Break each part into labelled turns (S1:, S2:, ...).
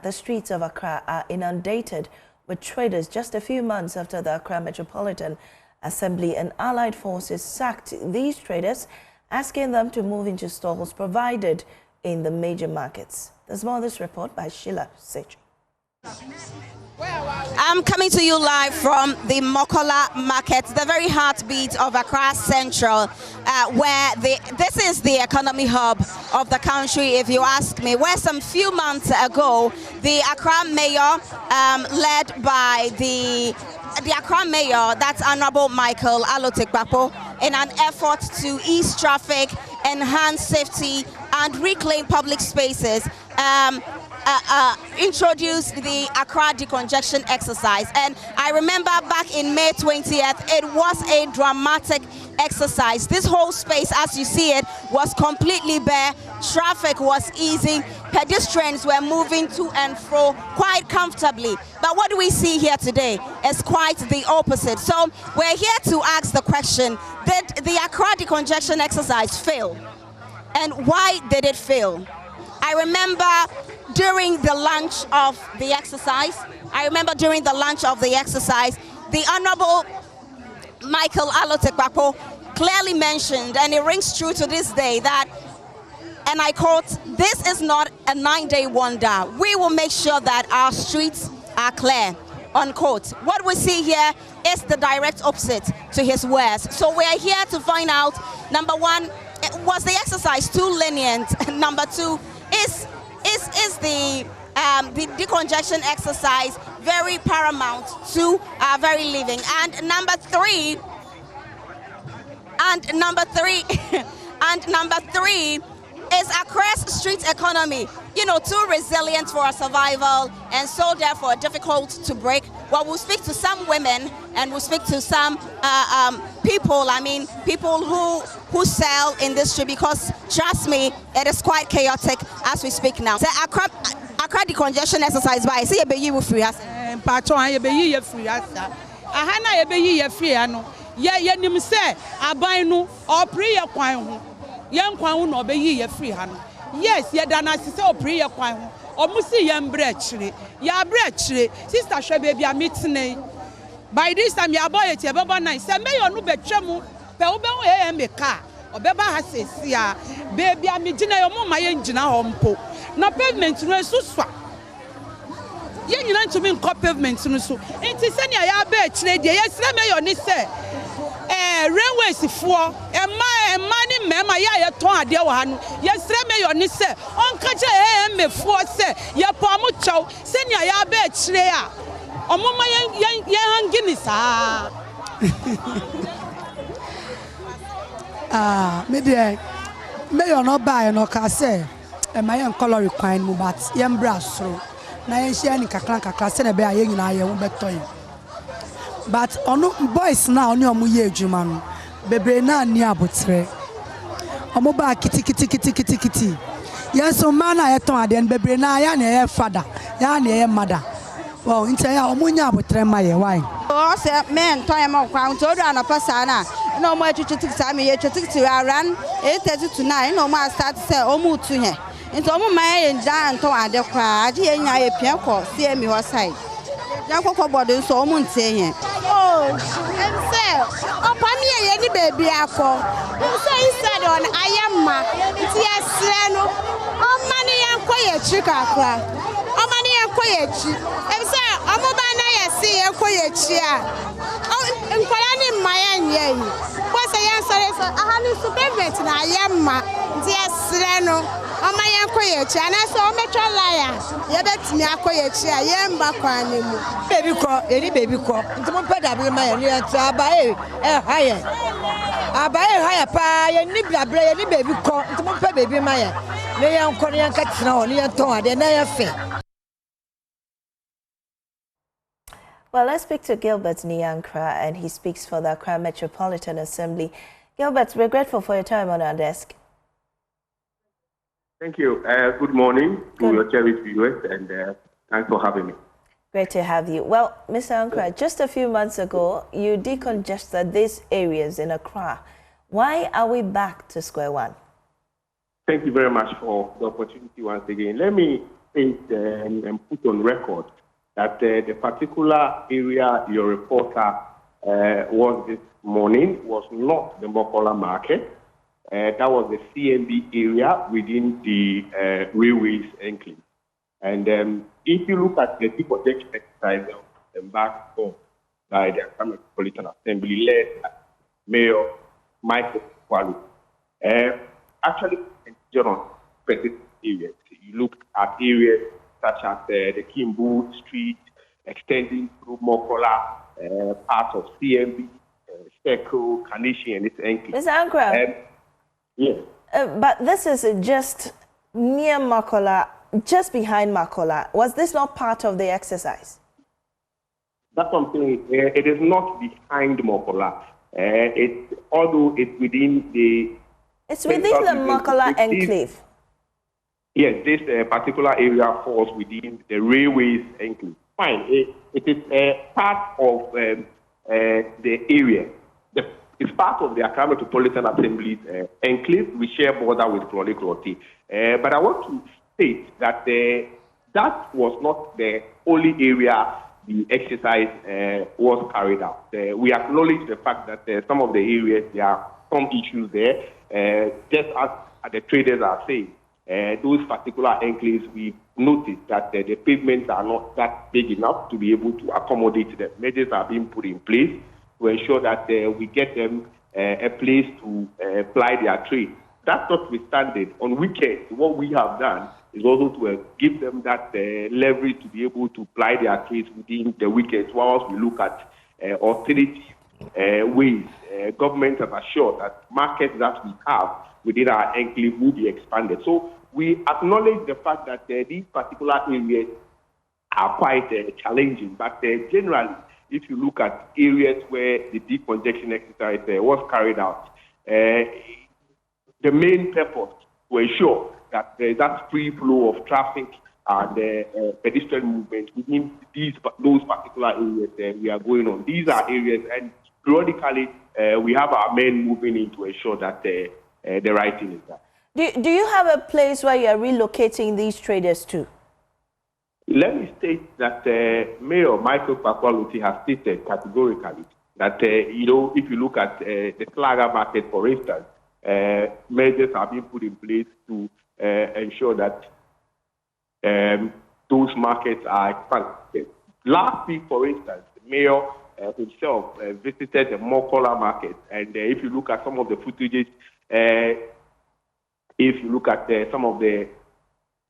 S1: that the streets of Accra are inundated with traders just a few months after the Accra Metropolitan Assembly and allied forces sacked these traders, asking them to move into stalls provided in the major markets. There's more of this report by Sheila Sech.
S2: I'm coming to you live from the Mokola market, the very heartbeat of Accra Central, where this is the economy hub of the country, if you ask me, where some few months ago, the Accra mayor, led by the Accra mayor, that's Honorable Michael Alotekpapo, in an effort to ease traffic, enhance safety, and reclaim public spaces, introduced the Accra decongestion exercise. And I remember back in May 20th, it was a dramatic exercise. This whole space, as you see it, was completely bare. Traffic was easy. Pedestrians were moving to and fro quite comfortably. But what do we see here today is quite the opposite. So we're here to ask the question, did the Accra decongestion exercise fail? And why did it fail? I remember during the launch of the exercise, the Honorable Michael Alotekpapo clearly mentioned, and it rings true to this day, that, and I quote, "This is not a 9-day wonder. We will make sure that our streets are clear," unquote. What we see here is the direct opposite to his words. So we are here to find out, number one, was the exercise too lenient? Number two, is the decongestion exercise very paramount to our very living? And number three, is Accra's street economy, too resilient for our survival and so therefore difficult to break? Well, we'll speak to some women and we'll speak to some people who sell in this street, because trust me, it is quite chaotic as we speak now. The Accra decongestion exercise by see you free us.
S3: Yes, yeah, dana sise opri yakwan. Omusi yembre chire. Ya bre chire. Sister hwe baby a meeting. By this time ya boy eti e baba nine. Se me you no betwemu. Pe wo be ho e me car. Obeba ha sesi a baby a me gina yo mo ma ye ngina ho mpo. Na pavement no susua. Ye nyina ntumi nko pavement no so. Enti se ne ya ba chire de ye sire me yo ni se railways for money mema ya ton ade wo ha no yesre me yo ni se onka je me for se ye pomu chow se ne ya ba chire a omoma ye hangi ni sa
S4: me yo no buy no ka se e ma ye color require mu but ye mbra soro na ye hia ni kakra se ne be aye nyina ye wo betoy. But ono boys now oni omo ye adwuma no bebre na ani abotre omo ba kiti yes o man na yeton ade bebre na ya na ye father ya na ye mother well ntia ya omo nya abotre ma ye why
S5: o se men ton em kwa nto do anopa sa na na omo atwitwiti sa me ye twititi aran 8:39 na omo start say omo tu he nto omo ma ye nja nton ade kwa ade ye nya ye pia ko se mi ho side yankoko bodo so omo ntie he and say upon ye ni baby akọ so instead on ayamma ntia sre no o mani yanko ye chikakra o mani yanko ye chi and say omo ba na ye si yanko ye chi a nkwala ni mmaya nye yi bo say yan sore so aha ni supermarket na ayamma ntia sre no o ma yanko ye chi ana so o metwa liar ye betimi akoye chi a ye mba kwa nemu
S6: baby ko ntomo peda bi ma ye ni abaye higher pa ye ni blabre ye ni baby ko ntomo pe baby ma ye ne yan ko ne yan ka tina ho ne yan ton ade na ye fe.
S1: Well, let's speak to Gilbert Nyankra, and he speaks for the Accra Metropolitan Assembly. Gilbert, we're grateful for your time on our desk.
S7: Thank you. Good morning to your cherished viewers, and thanks for having me.
S1: Great to have you. Well, Mr. Ankra, just a few months ago, you decongested these areas in Accra. Why are we back to square one?
S7: Thank you very much for the opportunity once again. Let me state and put on record that the particular area your reporter was this morning was not the Mokola market. That was the CMB area within the railways enclave. And if you look at the decongestion exercise embarked on by the Accra Metropolitan Assembly led by Mayor Michael Kwalu, actually, on specific areas. You look at areas such as the Kimbu Street, extending through Mokola, parts of CMB, Seko, Kanishi, and its enclave.
S1: Mr. Ankra,
S7: yes.
S1: But this is just near Mokola, just behind Mokola. Was this not part of the exercise?
S7: That's something. It is not behind Mokola. Although it's within the.
S1: It's within the Mokola enclave.
S7: Yes, this particular area falls within the railways enclave. Fine, it is part of the area. It's part of the Accra Metropolitan Assembly's enclave. We share border with Cloney. But I want to state that that was not the only area the exercise was carried out. We acknowledge the fact that some of the areas, there are some issues there, just as the traders are saying. Those particular enclaves, we noticed that the pavements are not that big enough to be able to accommodate them. Measures are being put in place to ensure that we get them a place to ply their trade. That's notwithstanding, on weekends, what we have done is also to give them that leverage to be able to ply their trades within the weekends, whilst we look at alternative ways. Government has assured that markets that we have within our enclave will be expanded. So we acknowledge the fact that these particular areas are quite challenging, but generally, if you look at areas where the decongestion exercise was carried out, the main purpose to ensure that there is that free flow of traffic and pedestrian movement within those particular areas we are going on. These are areas, and periodically we have our men moving in to ensure that the right thing is done.
S1: Do you have a place where you are relocating these traders to?
S7: Let me state that Mayor Michael Kwalu has stated categorically that, if you look at the Slaga market, for instance, measures have been put in place to ensure that those markets are expanded. Last week, for instance, the Mayor himself visited the Mokola market, and if you look at some of the footages, some of the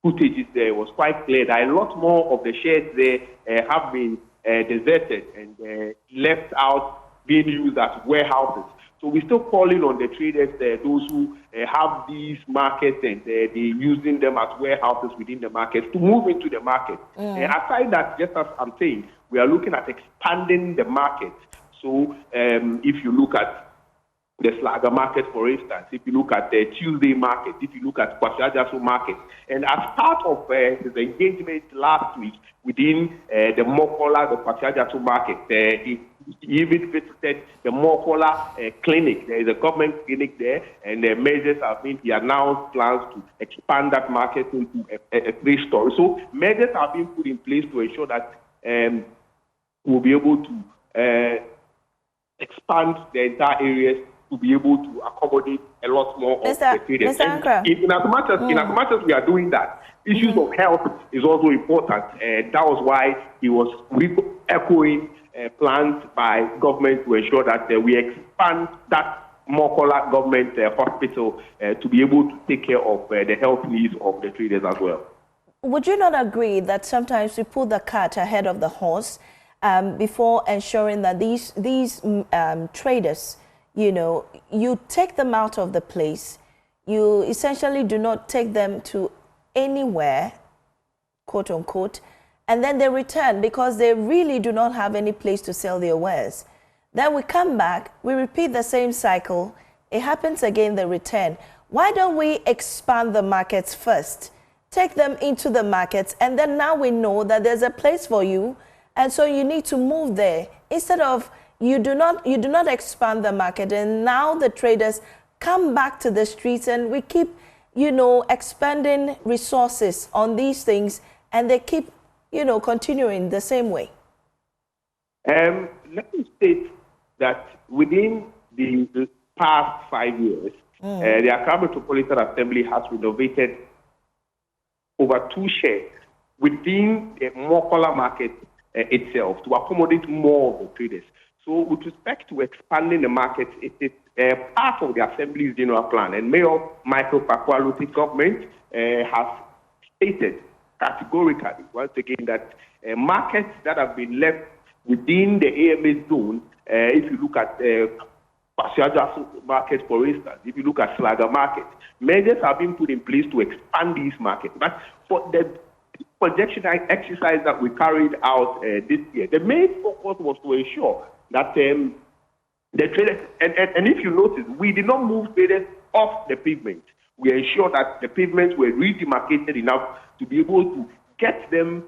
S7: footages there, it was quite clear that a lot more of the sheds there have been deserted and left out, being used as warehouses. So we're still calling on the traders, those who have these markets and they're using them as warehouses within the markets, to move into the market. Aside that, just as I'm saying, we are looking at expanding the market. So if you look at the Slaga market, for instance, if you look at the Tuesday market, if you look at Kwasiajasu market, and as part of the engagement last week within the Mokola, the Kwasiajasu market, he even visited the Mokola clinic. There is a government clinic there, and the measures have been, he announced plans to expand that market into a 3-story. So measures have been put in place to ensure that we'll be able to expand the entire areas to be able to accommodate a lot more of the traders. In as much as we are doing that, issues of health is also important. That was why he was echoing plans by government to ensure that we expand that Mokola government hospital to be able to take care of the health needs of the traders as well.
S1: Would you not agree that sometimes we put the cart ahead of the horse before ensuring that these traders, you take them out of the place, you essentially do not take them to anywhere, quote unquote, and then they return because they really do not have any place to sell their wares. Then we come back, we repeat the same cycle, it happens again, they return. Why don't we expand the markets first, take them into the markets, and then now we know that there's a place for you, and so you need to move there, instead of you do not expand the market, and now the traders come back to the streets, and we keep, expending resources on these things and they keep, continuing the same way?
S7: Let me state that within the past 5 years, the Accra Metropolitan Assembly has renovated over 2 sheds within the Mokola market itself to accommodate more of the traders. So with respect to expanding the market, it is part of the Assembly's general plan. And Mayor Michael Pakwaluti government has stated categorically, once again, that markets that have been left within the AMA zone, if you look at Pasiaja market, for instance, if you look at Slaga market, measures have been put in place to expand these markets. But for the projection exercise that we carried out this year, the main focus was to ensure that the traders, and if you notice, we did not move traders off the pavement. We ensured that the pavements were redemarcated enough to be able to get them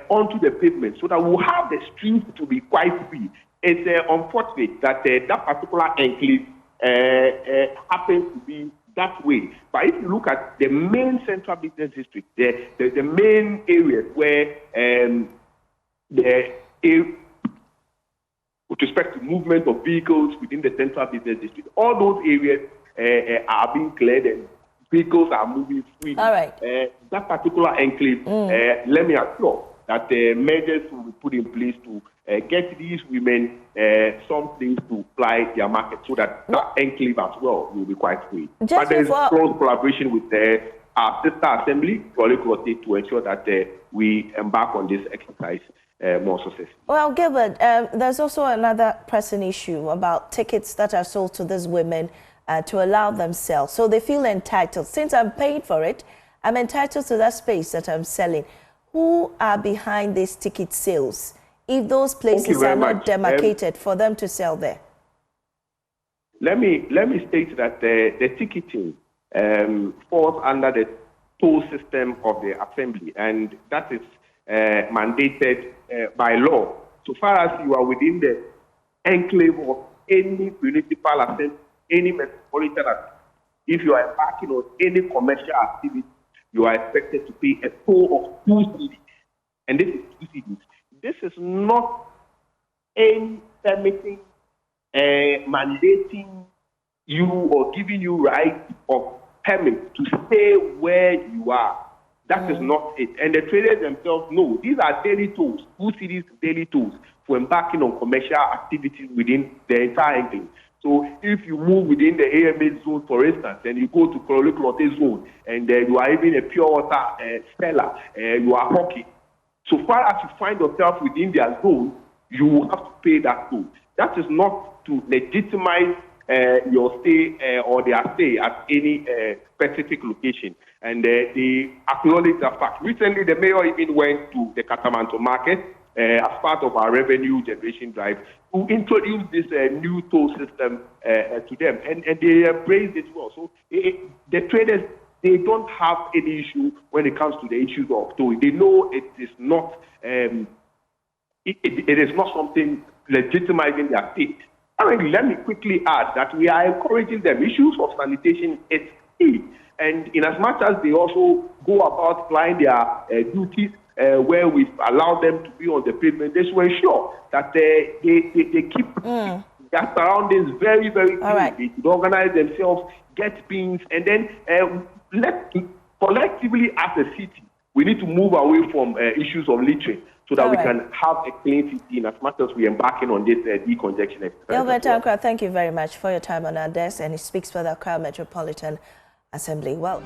S7: onto the pavement so that we'll have the streets to be quite free. It's unfortunate that that particular enclave happens to be that way. But if you look at the main central business district, the main areas where with respect to movement of vehicles within the central business district, all those areas are being cleared and vehicles are moving freely.
S1: All right.
S7: That particular enclave, let me assure that measures will be put in place to get these women some things to apply their market so that that enclave as well will be quite free. But there is close collaboration with our sister assembly, to ensure that we embark on this exercise more successfully.
S1: Well, Gilbert, there's also another pressing issue about tickets that are sold to these women to allow them sell. So they feel entitled. Since I'm paying for it, I'm entitled to that space that I'm selling. Who are behind these ticket sales if those places are not demarcated for them to sell there?
S7: Let me state that the ticketing falls under the toll system of the assembly, and that is mandated by law. So far as you are within the enclave of any municipal assembly, any metropolitan assembly, if you are embarking on any commercial activity, you are expected to pay a toll of 2 cedis. And this is 2 cedis. This is not any permitting, mandating you or giving you right of permit to stay where you are. That is not it. And the traders themselves know these are daily tolls, 2 cedis daily tolls for embarking on commercial activities within the entire enclave. So if you move within the AMA zone, for instance, and you go to Korole zone, and you are even a pure water seller, you are hawking. So far as you find yourself within their zone, you will have to pay that toll. That is not to legitimize your stay or their stay at any specific location. And they acknowledge that fact. Recently, the mayor even went to the Katamanto market as part of our revenue generation drive to introduce this new toll system to them. And they embraced it well. So the traders, they don't have any issue when it comes to the issues of tolling. They know it is not it is not something legitimizing their state. I mean, let me quickly add that we are encouraging them. Issues of sanitation is key. And in as much as they also go about applying their duties where we allow them to be on the pavement, they should ensure that they keep their surroundings very, very clean. Right. They should organize themselves, get bins, and then collectively as a city, we need to move away from issues of littering so that we can have a clean city in as much as we are embarking on this decongestion exercise.
S1: Gilbert Accra, thank you very much for your time on our desk, and he speaks for the Accra Metropolitan Assembly. Well.